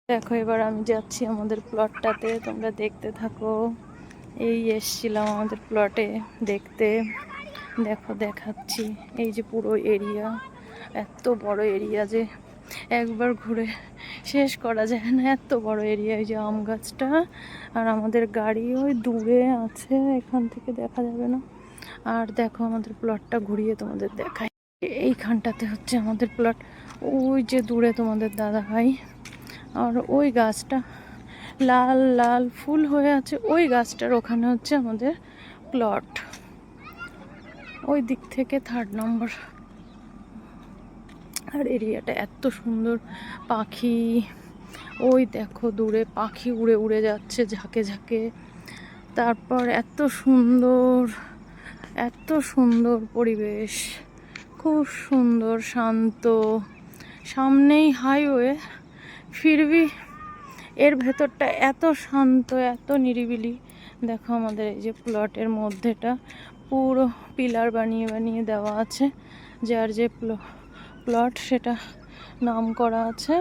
দেখো এবার আমি যাচ্ছি আমাদের প্লটটাতে, তোমরা দেখতে থাকো। এই এসছিলাম আমাদের প্লটে দেখতে, দেখো দেখাচ্ছি। এই যে পুরো এরিয়া, এত বড় এরিয়া যে একবার ঘুরে শেষ করা যায় না, এত বড় এরিয়া। এই যে আম গাছটা আর আমাদের গাড়ি ওই দূরে আছে, এখান থেকে দেখা যাবে না। আর দেখো আমাদের প্লটটা ঘুরিয়ে তোমাদের দেখাই। এইখানটাতে হচ্ছে আমাদের প্লট, ওই যে দূরে তোমাদের দাদা ভাই। আর ওই গাছটা লাল লাল ফুল হয়ে আছে, ওই গাছটার ওখানে হচ্ছে আমাদের প্লট। ওই দিক থেকে 3 নম্বর। আর এরিয়াটা এত সুন্দর, পাখি ওই দেখো দূরে পাখি উড়ে উড়ে যাচ্ছে ঝাঁকে ঝাঁকে। তারপর এত সুন্দর, এত সুন্দর পরিবেশ, খুব সুন্দর শান্ত। সামনেই হাইওয়ে, ফিরবি এর ভেতরটা এত শান্ত, এত নিরিবিলি। দেখো আমাদের এই যে প্লটের মধ্যেটা পুরো পিলার বানিয়ে বানিয়ে দেওয়া আছে, যার যে প্লট সেটা নাম করা আছে,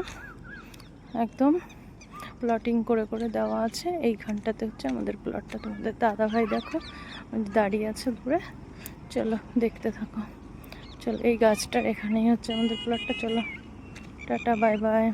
একদম প্লটিং করে করে দেওয়া আছে। এইখানটাতে হচ্ছে আমাদের প্লটটা। তোমাদের দাদা ভাই দেখো দাঁড়িয়ে আছে দূরে, চলো দেখতে থাকো। চলো এই গাছটার এখানেই হচ্ছে আমাদের প্লটটা। চলো টাটা, বাই বাই।